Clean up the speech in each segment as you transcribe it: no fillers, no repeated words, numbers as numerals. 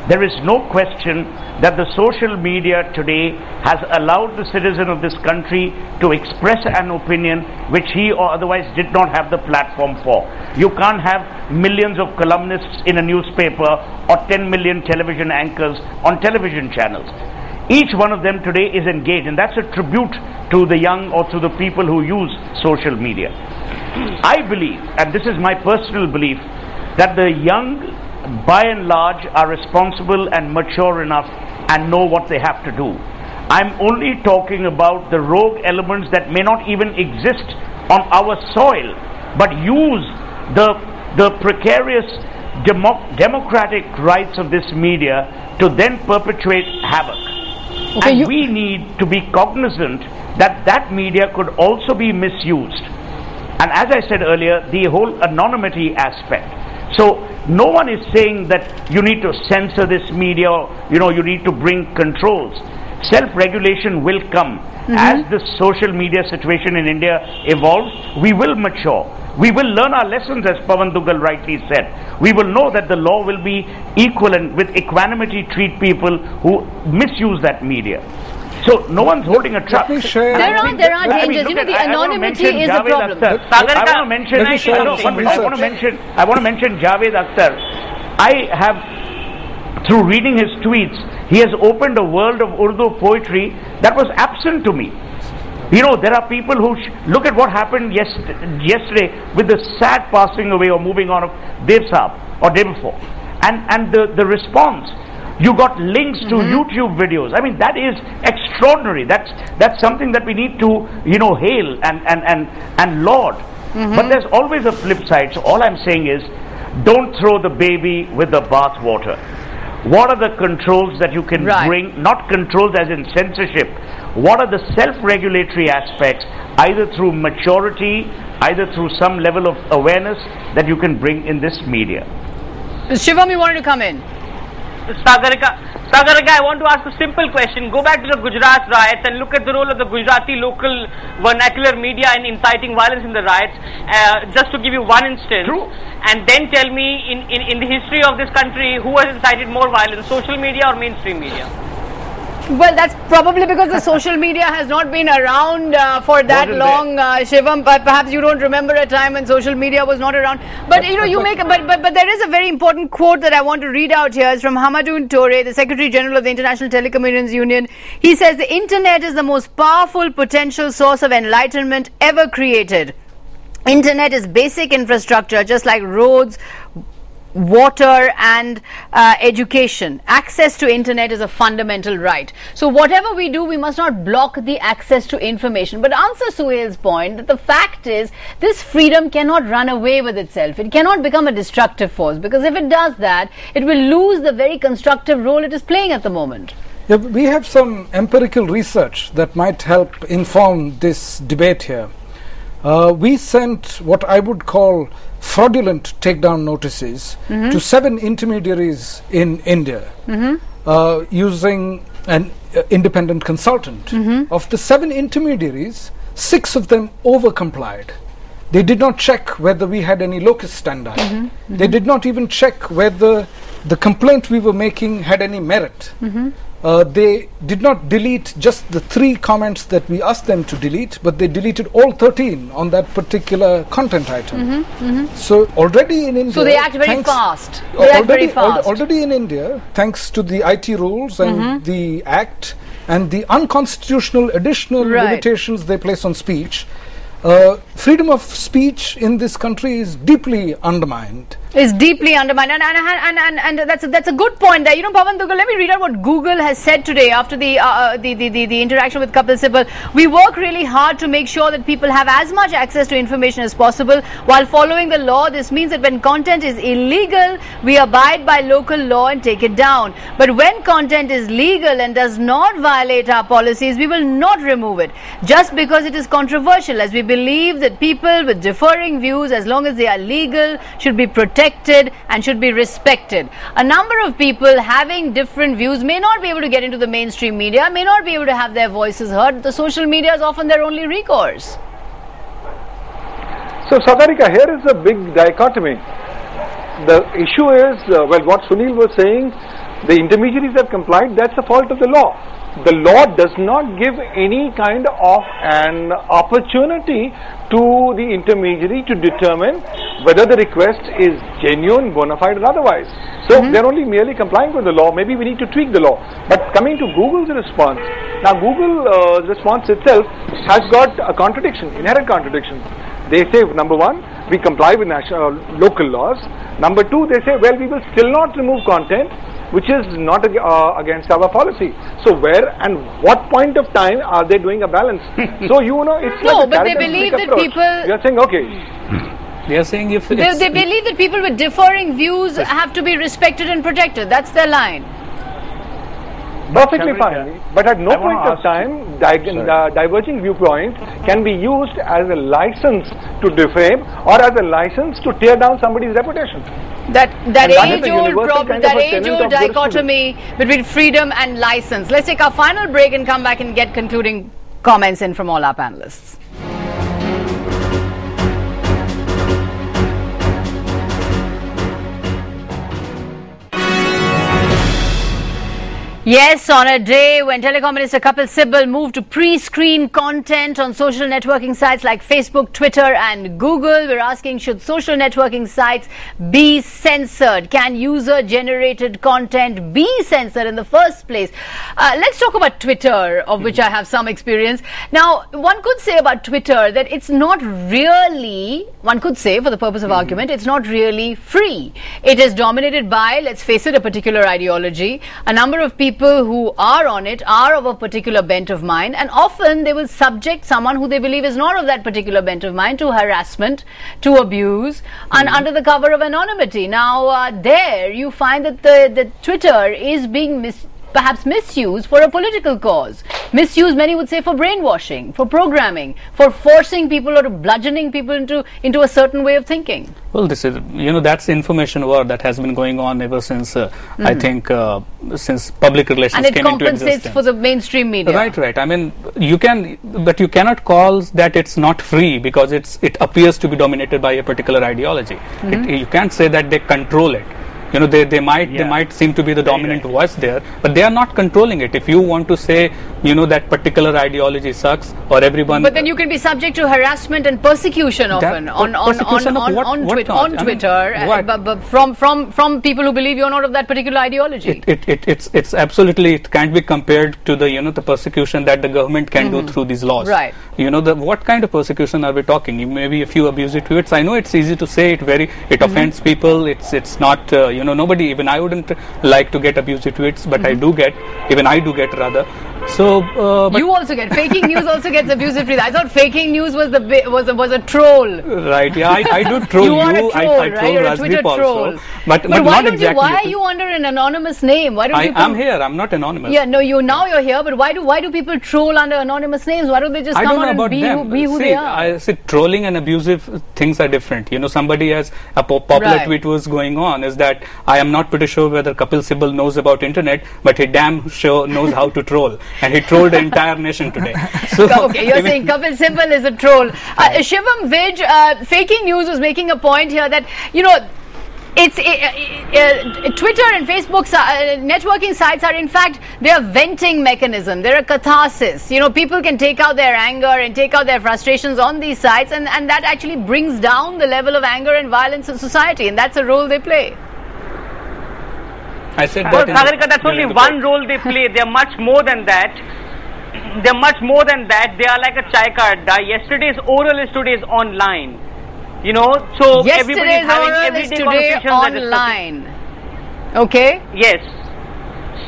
There is no question that the social media today has allowed the citizen of this country to express an opinion which he or otherwise did not have the platform for. You can't have millions of columnists in a newspaper or 10 million television anchors on television channels. Each one of them today is engaged, and that's a tribute to the young or to the people who use social media. I believe, and this is my personal belief, that the young by and large are responsible and mature enough and know what they have to do. I'm only talking about the rogue elements that may not even exist on our soil, but use the precarious democratic rights of this media to then perpetuate havoc. Okay, and we need to be cognizant that that media could also be misused. And as I said earlier, the whole anonymity aspect. So no one is saying that you need to censor this media, or, you need to bring controls. Self-regulation will come. As the social media situation in India evolves, we will mature. We will learn our lessons, as Pavan Dugal rightly said. We will know that the law will be equal and with equanimity treat people who misuse that media. So no one's holding a trust. There are dangers. The anonymity is a problem. I want to mention Javed Akhtar. I have, through reading his tweets, he has opened a world of Urdu poetry that was absent to me. There are people who look at what happened yesterday with the sad passing away or moving on of Dev Saab or day before, and the response. You got links to YouTube videos. I mean, that is extraordinary. That's something that we need to hail and laud. But there's always a flip side. So all I'm saying is, don't throw the baby with the bath water. What are the controls that you can bring? Not controls as in censorship. What are the self-regulatory aspects, either through maturity, either through some level of awareness that you can bring in this media? Shivam, you wanted to come in. Sagarika, I want to ask a simple question. Go back to the Gujarat riots and look at the role of the Gujarati local vernacular media in inciting violence in the riots. Just to give you one instance, and then tell me in the history of this country who has incited more violence, social media or mainstream media? Well, that's probably because the social media has not been around for that long, Shivam. But perhaps you don't remember a time when social media was not around. But but there is a very important quote that I want to read out here. It's from Hamadoun Toure, the Secretary General of the International Telecommunications Union. He says the internet is the most powerful potential source of enlightenment ever created. Internet is basic infrastructure, just like roads, water and education. Access to internet is a fundamental right. So whatever we do, we must not block the access to information. But answer Suhail's point that the fact is this freedom cannot run away with itself. It cannot become a destructive force, because if it does that, it will lose the very constructive role it is playing at the moment. Yeah, we have some empirical research that might help inform this debate here. We sent what I would call fraudulent takedown notices to 7 intermediaries in India using an independent consultant. Of the 7 intermediaries, 6 of them over-complied. They did not check whether we had any locus standi. They did not even check whether the complaint we were making had any merit. They did not delete just the 3 comments that we asked them to delete, but they deleted all 13 on that particular content item. So already in India... So they act very fast. They act very fast. Already in India, thanks to the IT rules and the Act and the unconstitutional additional limitations they place on speech, freedom of speech in this country is deeply undermined. Is deeply undermined, and that's a good point there. Pavan Dugal, let me read out what Google has said today after the interaction with Kapil Sibal. We work really hard to make sure that people have as much access to information as possible while following the law. This means that when content is illegal, we abide by local law and take it down. But when content is legal and does not violate our policies, we will not remove it just because it is controversial, as we believe that people with differing views, as long as they are legal, should be protected and should be respected. A number of people having different views may not be able to get into the mainstream media, may not be able to have their voices heard. The social media is often their only recourse. So Sagarika, here is a big dichotomy. The issue is, what Sunil was saying, The intermediaries have complied, that's the fault of the law. The law does not give any kind of an opportunity to the intermediary to determine whether the request is genuine, bona fide or otherwise. So they're only merely complying with the law. Maybe we need to tweak the law. But coming to Google's response, now Google's response itself has got a contradiction, inherent contradiction. They say, number one, we comply with local laws. Number two, they say, well, we will still not remove content which is not against our policy. So where and what point of time are they doing a balance? So it's no, like but they believe that people. You are saying okay. They are saying if they believe that people with differing views have to be respected and protected. That's their line. Perfectly fine, but at no point of time diverging viewpoint can be used as a license to defame or as a license to tear down somebody's reputation. That age-old dichotomy between freedom and license. Let's take our final break and come back and get concluding comments in from all our panelists. Yes, on a day when Telecom Minister Kapil Sibal moved to pre-screen content on social networking sites like Facebook, Twitter and Google, we're asking, should social networking sites be censored? Can user-generated content be censored in the first place? Let's talk about Twitter, of which I have some experience. Now, one could say about Twitter that it's not really, one could say for the purpose of argument, it's not really free. It is dominated by, let's face it, a particular ideology. A number of people who are on it are of a particular bent of mind, and often they will subject someone who they believe is not of that particular bent of mind to harassment, to abuse, and under the cover of anonymity. Now, there you find that the Twitter is being perhaps misused for a political cause. Misused, many would say, for brainwashing, for programming, for forcing people or bludgeoning people into a certain way of thinking. Well, this is, that's information war that has been going on ever since, I think, since public relations came into existence. And it compensates for the mainstream media. Right. I mean, you cannot call that it's not free because it appears to be dominated by a particular ideology. You can't say that they control it. They might seem to be the dominant voice there, but they are not controlling it. If you want to say, that particular ideology sucks, or everyone. But then you can be subject to harassment and persecution often on Twitter, from people who believe you're not of that particular ideology. It's absolutely, it can't be compared to the the persecution that the government can do through these laws. Right. What kind of persecution are we talking? Maybe a few abusive tweets. I know it's easy to say it offends people. It's not. Nobody, even I wouldn't like to get abusive tweets, but I do get rather. So you also get faking news. Also gets abusive tweets. I thought faking news was a troll. Right. Yeah, I do troll you. Are a troll, I troll You're a Twitter troll. Also, but why not don't exactly. You? Why are you under an anonymous name? Why don't you? I'm here. I'm not anonymous. Yeah. No. You're here. But why do people troll under anonymous names? Why don't they just come out and be who they are? I see, trolling and abusive things are different. Somebody has a popular tweet was going on is that I am not pretty sure whether Kapil Sibal knows about internet, but he damn sure knows how to troll, and he trolled the entire nation today. So okay, you're saying Kapil Sibal is a troll. Shivam Vij, faking news was making a point here that it's Twitter and Facebook networking sites are in fact they're venting mechanism. They're a catharsis. People can take out their anger and take out their frustrations on these sites, and that actually brings down the level of anger and violence in society, and that's a role they play. I said well, Sagarika, that's only one role they play. They're much more than that. They're much more than that. They are like a chai ka adda. Yesterday's oral is today's online. So everybody's having everyday conversations online. Okay. Yes.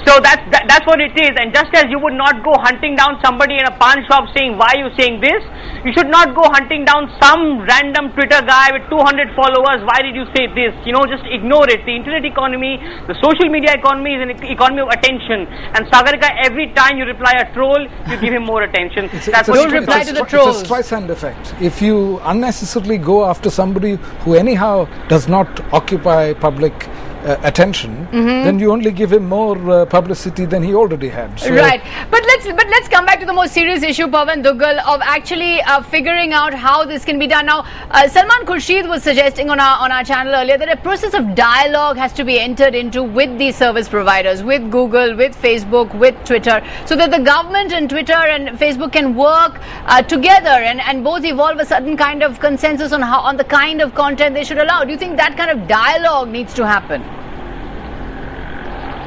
So that's what it is. And just as you would not go hunting down somebody in a pawn shop saying, why are you saying this? You should not go hunting down some random Twitter guy with 200 followers. Why did you say this? Just ignore it. The internet economy, the social media economy is an economy of attention. And Sagarika, every time you reply a troll, you give him more attention. Don't reply to the trolls. It's a Streisand effect. If you unnecessarily go after somebody who anyhow does not occupy public attention, then you only give him more publicity than he already had. So right, but let's come back to the most serious issue, Pawan Duggal, of actually figuring out how this can be done. Now, Salman Khurshid was suggesting on our channel earlier that a process of dialogue has to be entered into with these service providers, with Google, with Facebook, with Twitter, so that the government and Twitter and Facebook can work together and both evolve a certain kind of consensus on the kind of content they should allow. Do you think that kind of dialogue needs to happen?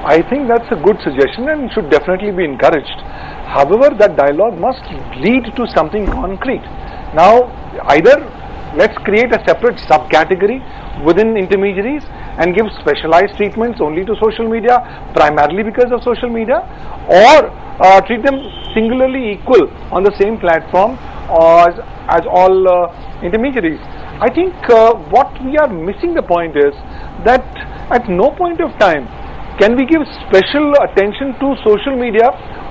I think that's a good suggestion and should definitely be encouraged. However, that dialogue must lead to something concrete. Now, either let's create a separate subcategory within intermediaries and give specialized treatments only to social media, primarily because of social media, or treat them singularly equal on the same platform as all intermediaries. I think what we are missing the point is that at no point of time can we give special attention to social media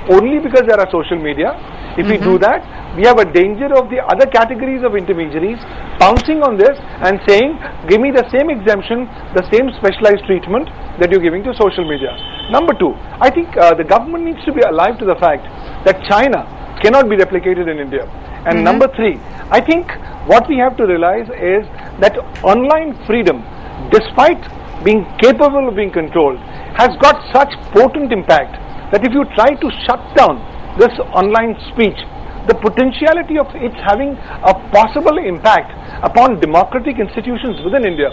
only because there are social media. If we do that, we have a danger of the other categories of intermediaries pouncing on this and saying, give me the same exemption, the same specialized treatment that you're giving to social media. Number two, I think the government needs to be alive to the fact that China cannot be replicated in India. And number three, I think what we have to realize is that online freedom, despite being capable of being controlled, has got such potent impact that if you try to shut down this online speech, the potentiality of it having a possible impact upon democratic institutions within India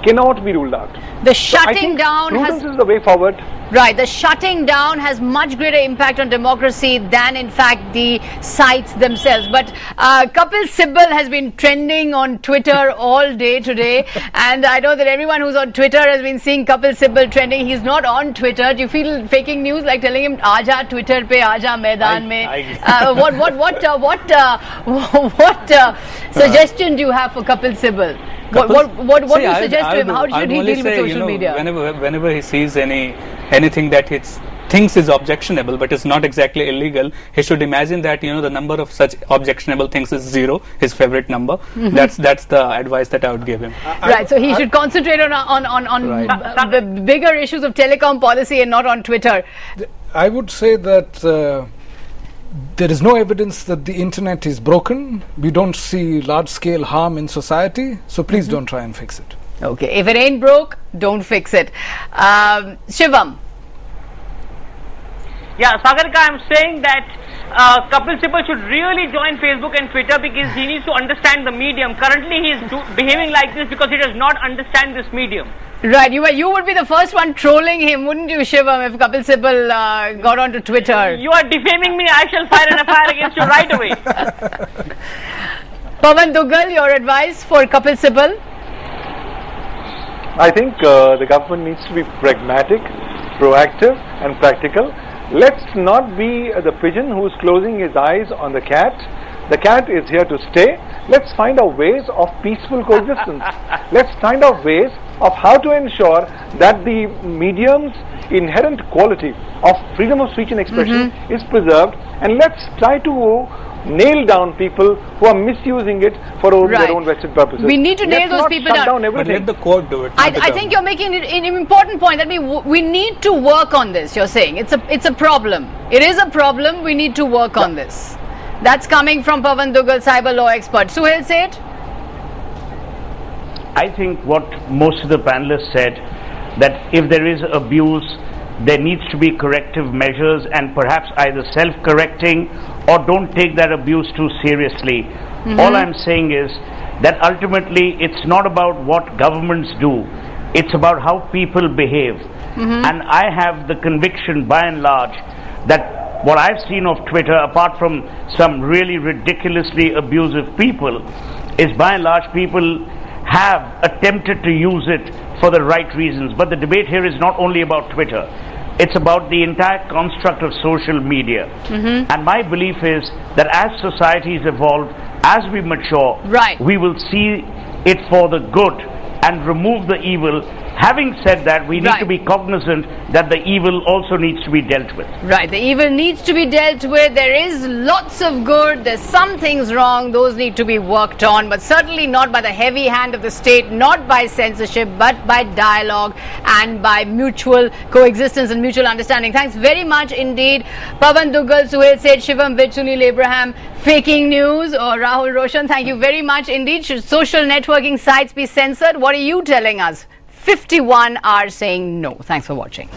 cannot be ruled out. The shutting down is the way forward. Right, the shutting down has much greater impact on democracy than in fact the sites themselves. But Kapil Sibal has been trending on Twitter all day today, and I know that everyone who's on Twitter has been seeing Kapil Sibal trending. He's not on Twitter. Do you feel faking news, like telling him "Aaja Twitter pe, aaja Maidan mein"? What suggestion do you have for Kapil Sibal? What do you suggest to him? How should he deal with social media? Whenever he sees anything that he thinks is objectionable but is not exactly illegal, he should imagine that the number of such objectionable things is 0, his favorite number. That's the advice that I would give him. Right. So he should concentrate on the bigger issues of telecom policy and not on Twitter. I would say that there is no evidence that the internet is broken. We don't see large-scale harm in society, so please don't try and fix it. Okay, if it ain't broke, don't fix it. Shivam. Yeah, Sagarika, I'm saying that Kapil Sibal should really join Facebook and Twitter because he needs to understand the medium. Currently, he is behaving like this because he does not understand this medium. Right, you would be the first one trolling him, wouldn't you, Shivam, if Kapil Sibal got onto Twitter? You are defaming me. I shall fire an FIR against you right away. Pawan Duggal, your advice for Kapil Sibal? I think the government needs to be pragmatic, proactive and practical. Let's not be the pigeon who's closing his eyes on the cat. The cat is here to stay. Let's find out ways of peaceful coexistence. Let's find out ways of how to ensure that the medium's inherent quality of freedom of speech and expression is preserved, and let's try to nail down people who are misusing it for their own vested purposes. We need to nail those people down. But let the court do it. I think you're making it an important point that we need to work on this. You're saying it's a problem. It is a problem. We need to work on this. That's coming from Pawan Duggal, cyber law expert. Suhail, say it. I think what most of the panelists said, that if there is abuse, there needs to be corrective measures, and perhaps either self-correcting or don't take that abuse too seriously. All I'm saying is that ultimately it's not about what governments do, it's about how people behave. And I have the conviction by and large that what I've seen of Twitter, apart from some really ridiculously abusive people, is by and large people have attempted to use it for the right reasons. But the debate here is not only about Twitter. It's about the entire construct of social media. And my belief is that as societies evolve, as we mature, we will see it for the good and remove the evil Having said that, we need Right. to be cognizant that the evil also needs to be dealt with. Right, the evil needs to be dealt with. There is lots of good. There's some things wrong. Those need to be worked on, but certainly not by the heavy hand of the state, not by censorship, but by dialogue and by mutual coexistence and mutual understanding. Thanks very much indeed. Pawan Duggal, Suhail Seth, Shivam Vij, Sunil Abraham, Faking News, or Rahul Roshan. Thank you very much indeed. Should social networking sites be censored? What are you telling us? 51 are saying no. Thanks for watching.